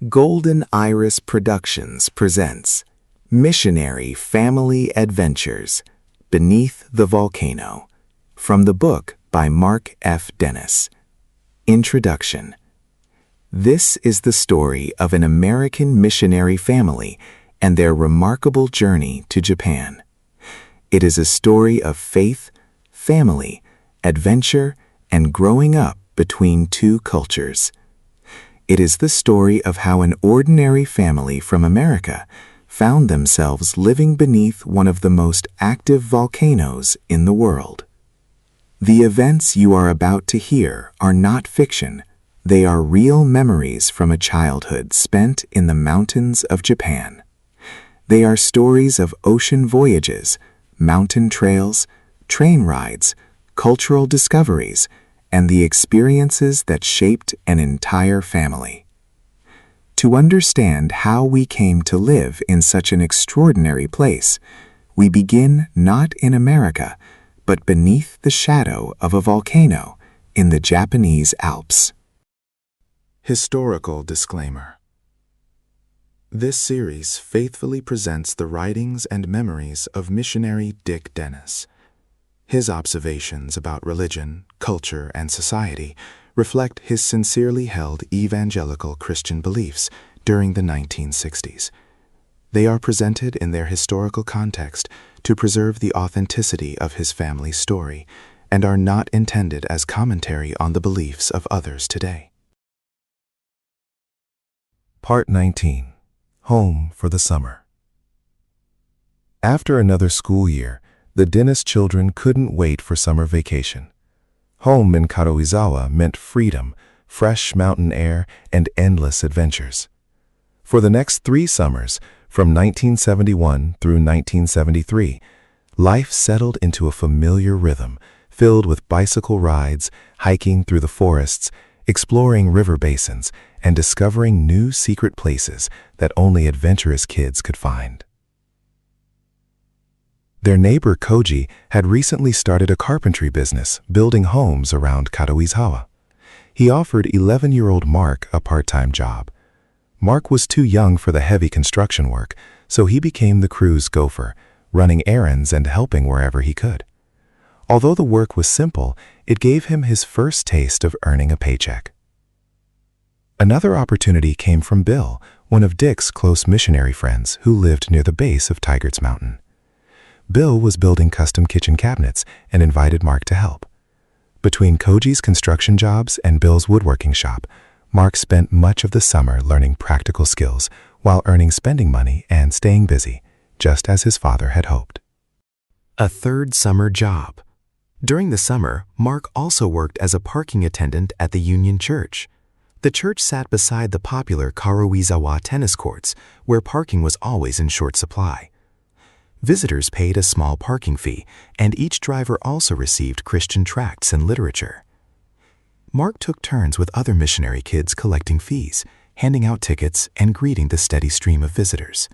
Golden Iris Productions presents Missionary Family Adventures, Beneath the Volcano, from the book by Mark F. Dennis. Introduction. This is the story of an American missionary family and their remarkable journey to Japan. It is a story of faith, family, adventure, and growing up between two cultures. It is the story of how an ordinary family from America found themselves living beneath one of the most active volcanoes in the world. The events you are about to hear are not fiction. They are real memories from a childhood spent in the mountains of Japan. They are stories of ocean voyages, mountain trails, train rides, cultural discoveries, and the experiences that shaped an entire family. To understand how we came to live in such an extraordinary place, we begin not in America, but beneath the shadow of a volcano in the Japanese Alps. Historical disclaimer. This series faithfully presents the writings and memories of missionary Dick Dennis. His observations about religion, culture, and society reflect his sincerely held evangelical Christian beliefs during the 1960s. They are presented in their historical context to preserve the authenticity of his family's story and are not intended as commentary on the beliefs of others today. Part 19. Home for the Summer. After another school year, the Dennis children couldn't wait for summer vacation. Home in Karuizawa meant freedom, fresh mountain air, and endless adventures. For the next 3 summers, from 1971 through 1973, life settled into a familiar rhythm, filled with bicycle rides, hiking through the forests, exploring river basins, and discovering new secret places that only adventurous kids could find. Their neighbor Koji had recently started a carpentry business building homes around Karuizawa. He offered 11-year-old Mark a part-time job. Mark was too young for the heavy construction work, so he became the crew's gopher, running errands and helping wherever he could. Although the work was simple, it gave him his first taste of earning a paycheck. Another opportunity came from Bill, one of Dick's close missionary friends who lived near the base of Tigard's Mountain. Bill was building custom kitchen cabinets and invited Mark to help. Between Koji's construction jobs and Bill's woodworking shop, Mark spent much of the summer learning practical skills while earning spending money and staying busy, just as his father had hoped. A third summer job. During the summer, Mark also worked as a parking attendant at the Union Church. The church sat beside the popular Karuizawa tennis courts, where parking was always in short supply. Visitors paid a small parking fee, and each driver also received Christian tracts and literature. Mark took turns with other missionary kids collecting fees, handing out tickets, and greeting the steady stream of visitors.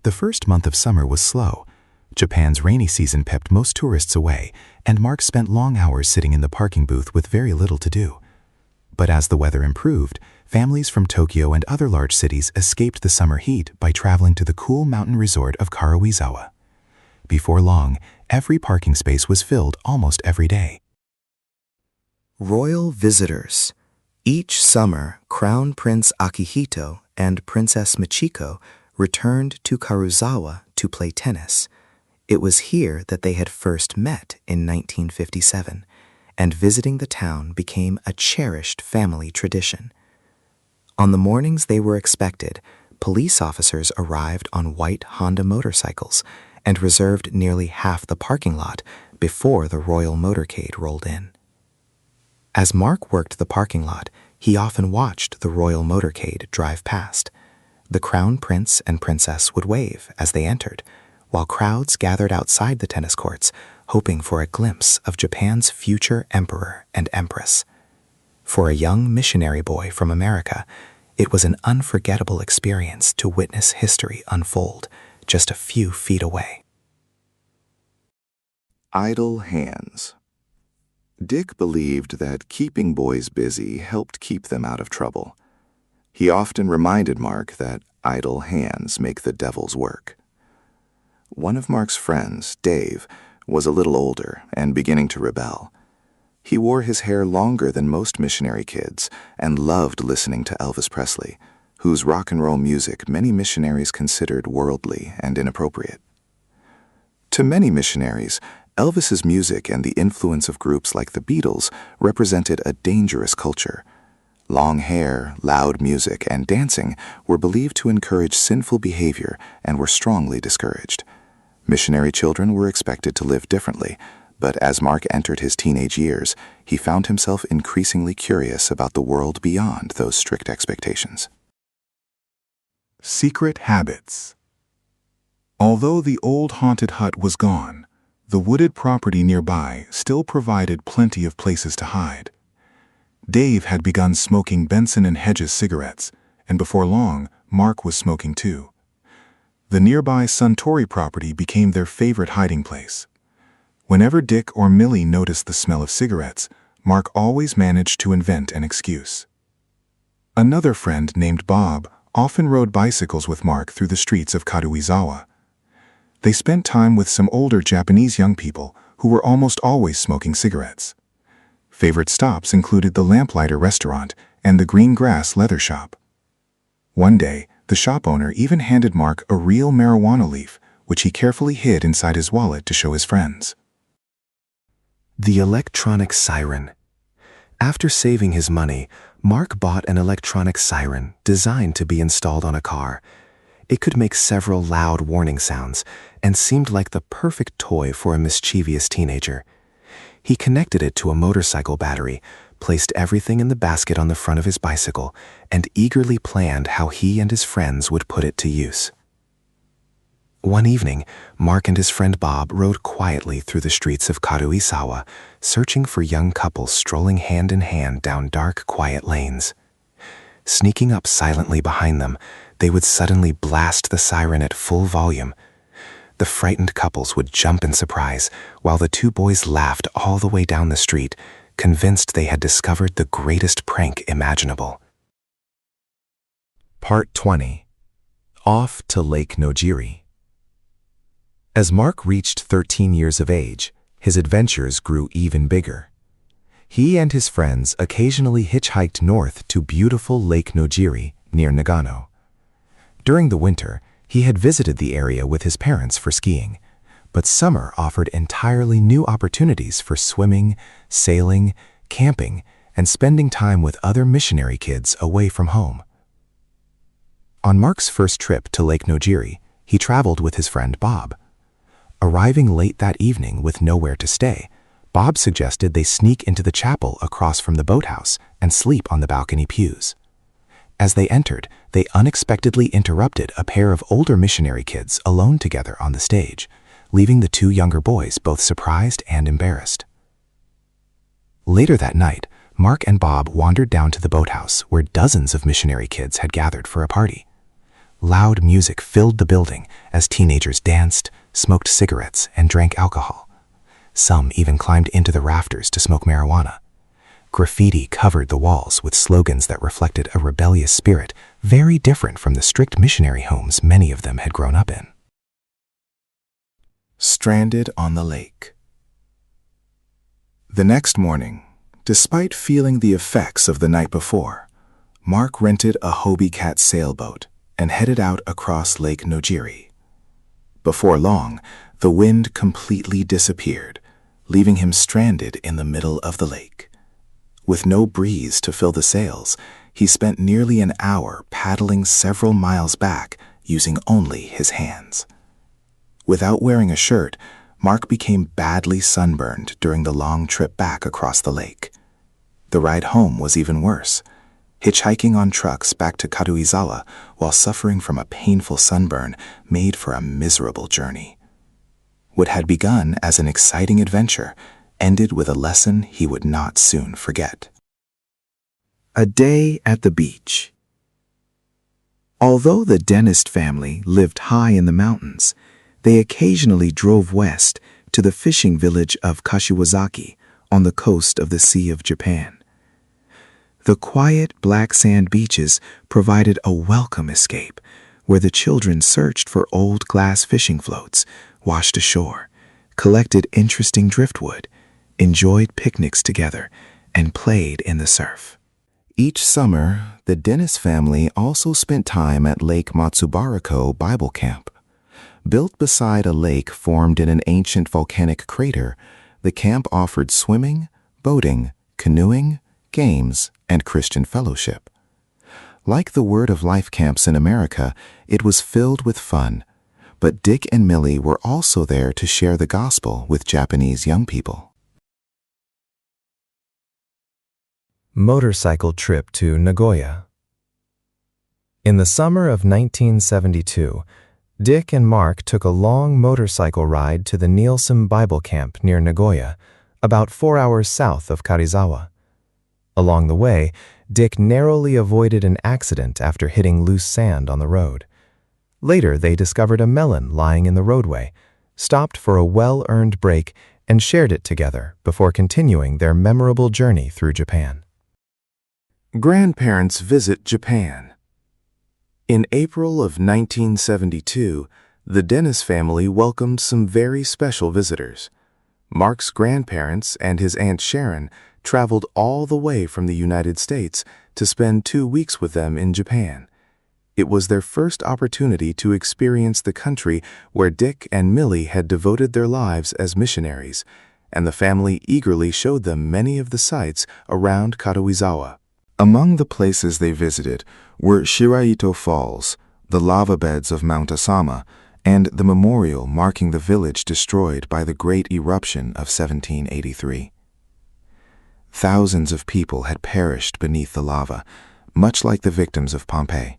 The first month of summer was slow. Japan's rainy season kept most tourists away, and Mark spent long hours sitting in the parking booth with very little to do. But as the weather improved, families from Tokyo and other large cities escaped the summer heat by traveling to the cool mountain resort of Karuizawa. Before long, every parking space was filled almost every day. Royal visitors. Each summer, Crown Prince Akihito and Princess Michiko returned to Karuizawa to play tennis. It was here that they had first met in 1957, and visiting the town became a cherished family tradition. On the mornings they were expected, police officers arrived on white Honda motorcycles and reserved nearly half the parking lot before the royal motorcade rolled in. As Mark worked the parking lot, he often watched the royal motorcade drive past. The Crown Prince and Princess would wave as they entered, while crowds gathered outside the tennis courts, hoping for a glimpse of Japan's future emperor and empress. For a young missionary boy from America, it was an unforgettable experience to witness history unfold just a few feet away. Idle hands. Dick believed that keeping boys busy helped keep them out of trouble. He often reminded Mark that idle hands make the devil's work. One of Mark's friends, Dave, was a little older and beginning to rebel. He wore his hair longer than most missionary kids and loved listening to Elvis Presley, whose rock and roll music many missionaries considered worldly and inappropriate. To many missionaries, Elvis's music and the influence of groups like the Beatles represented a dangerous culture. Long hair, loud music, and dancing were believed to encourage sinful behavior and were strongly discouraged. Missionary children were expected to live differently, but as Mark entered his teenage years, he found himself increasingly curious about the world beyond those strict expectations. Secret habits. Although the old haunted hut was gone, the wooded property nearby still provided plenty of places to hide. Dave had begun smoking Benson & Hedges cigarettes, and before long, Mark was smoking too. The nearby Suntory property became their favorite hiding place. Whenever Dick or Millie noticed the smell of cigarettes, Mark always managed to invent an excuse. Another friend named Bob often rode bicycles with Mark through the streets of Karuizawa. They spent time with some older Japanese young people who were almost always smoking cigarettes. Favorite stops included the Lamplighter restaurant and the Green Grass leather shop. One day, the shop owner even handed Mark a real marijuana leaf, which he carefully hid inside his wallet to show his friends. The electronic siren. After saving his money, Mark bought an electronic siren designed to be installed on a car. It could make several loud warning sounds and seemed like the perfect toy for a mischievous teenager. He connected it to a motorcycle battery, placed everything in the basket on the front of his bicycle, and eagerly planned how he and his friends would put it to use. One evening, Mark and his friend Bob rode quietly through the streets of Karuizawa, searching for young couples strolling hand in hand down dark, quiet lanes. Sneaking up silently behind them, they would suddenly blast the siren at full volume. The frightened couples would jump in surprise, while the two boys laughed all the way down the street, convinced they had discovered the greatest prank imaginable. Part 20. Off to Lake Nojiri. As Mark reached 13 years of age, his adventures grew even bigger. He and his friends occasionally hitchhiked north to beautiful Lake Nojiri near Nagano. During the winter, he had visited the area with his parents for skiing, but summer offered entirely new opportunities for swimming, sailing, camping, and spending time with other missionary kids away from home. On Mark's first trip to Lake Nojiri, he traveled with his friend Bob. Arriving late that evening with nowhere to stay, Bob suggested they sneak into the chapel across from the boathouse and sleep on the balcony pews. As they entered, they unexpectedly interrupted a pair of older missionary kids alone together on the stage, leaving the two younger boys both surprised and embarrassed. Later that night, Mark and Bob wandered down to the boathouse where dozens of missionary kids had gathered for a party. Loud music filled the building as teenagers danced, smoked cigarettes, and drank alcohol. Some even climbed into the rafters to smoke marijuana. Graffiti covered the walls with slogans that reflected a rebellious spirit very different from the strict missionary homes many of them had grown up in. Stranded on the lake. The next morning, despite feeling the effects of the night before, Mark rented a Hobie Cat sailboat and headed out across Lake Nojiri. Before long, the wind completely disappeared, leaving him stranded in the middle of the lake. With no breeze to fill the sails, he spent nearly an hour paddling several miles back using only his hands. Without wearing a shirt, Mark became badly sunburned during the long trip back across the lake. The ride home was even worse. Hitchhiking on trucks back to Karuizawa while suffering from a painful sunburn made for a miserable journey. What had begun as an exciting adventure ended with a lesson he would not soon forget. A day at the beach. Although the dentist family lived high in the mountains, they occasionally drove west to the fishing village of Kashiwazaki on the coast of the Sea of Japan. The quiet black sand beaches provided a welcome escape, where the children searched for old glass fishing floats, washed ashore, collected interesting driftwood, enjoyed picnics together, and played in the surf. Each summer, the Dennis family also spent time at Lake Matsubarako Bible Camp. Built beside a lake formed in an ancient volcanic crater, the camp offered swimming, boating, canoeing, games, and Christian fellowship. Like the Word of Life camps in America, it was filled with fun, but Dick and Millie were also there to share the gospel with Japanese young people. Motorcycle trip to Nagoya. In the summer of 1972, Dick and Mark took a long motorcycle ride to the Nielsen Bible Camp near Nagoya, about 4 hours south of Karuizawa. Along the way, Dick narrowly avoided an accident after hitting loose sand on the road. Later, they discovered a melon lying in the roadway, stopped for a well-earned break, and shared it together before continuing their memorable journey through Japan. Grandparents visit Japan. In April of 1972, the Dennis family welcomed some very special visitors. Mark's grandparents and his Aunt Sharon traveled all the way from the United States to spend 2 weeks with them in Japan. It was their first opportunity to experience the country where Dick and Millie had devoted their lives as missionaries, and the family eagerly showed them many of the sights around Karuizawa. Among the places they visited were Shiraito Falls, the lava beds of Mount Asama, and the memorial marking the village destroyed by the Great Eruption of 1783. Thousands of people had perished beneath the lava, much like the victims of Pompeii.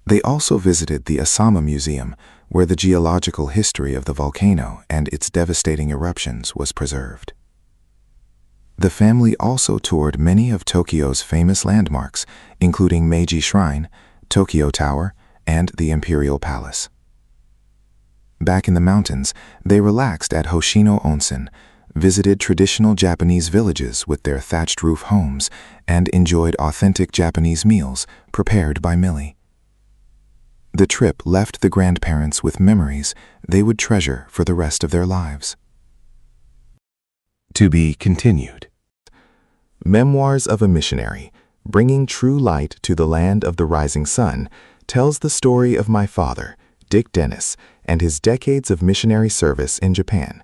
They also visited the Asama Museum, where the geological history of the volcano and its devastating eruptions was preserved. The family also toured many of Tokyo's famous landmarks, including Meiji Shrine, Tokyo Tower, and the Imperial Palace. Back in the mountains, they relaxed at Hoshino Onsen, visited traditional Japanese villages with their thatched roof homes, and enjoyed authentic Japanese meals prepared by Millie. The trip left the grandparents with memories they would treasure for the rest of their lives. To be continued. Memoirs of a Missionary, Bringing True Light to the Land of the Rising Sun, tells the story of my father, Dick Dennis, and his decades of missionary service in Japan.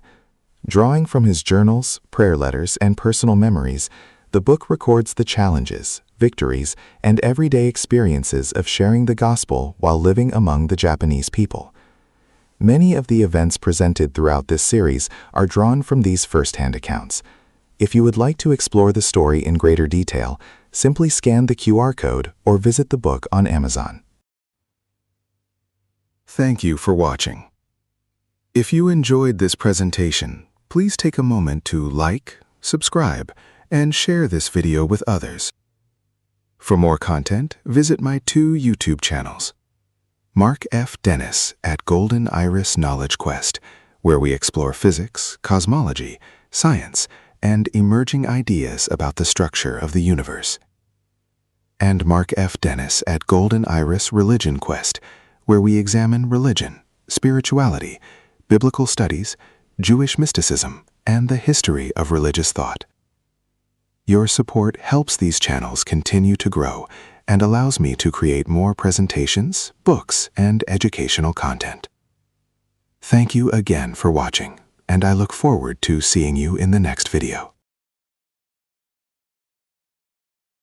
Drawing from his journals, prayer letters, and personal memories, the book records the challenges, victories, and everyday experiences of sharing the gospel while living among the Japanese people. Many of the events presented throughout this series are drawn from these first-hand accounts. If you would like to explore the story in greater detail, simply scan the QR code or visit the book on Amazon. Thank you for watching. If you enjoyed this presentation, please take a moment to like, subscribe, and share this video with others. For more content, visit my 2 YouTube channels. Mark F. Dennis at Golden Iris Knowledge Quest, where we explore physics, cosmology, science, and emerging ideas about the structure of the universe. And Mark F. Dennis at Golden Iris Religion Quest, where we examine religion, spirituality, biblical studies, Jewish mysticism, and the history of religious thought. Your support helps these channels continue to grow and allows me to create more presentations, books, and educational content. Thank you again for watching, and I look forward to seeing you in the next video.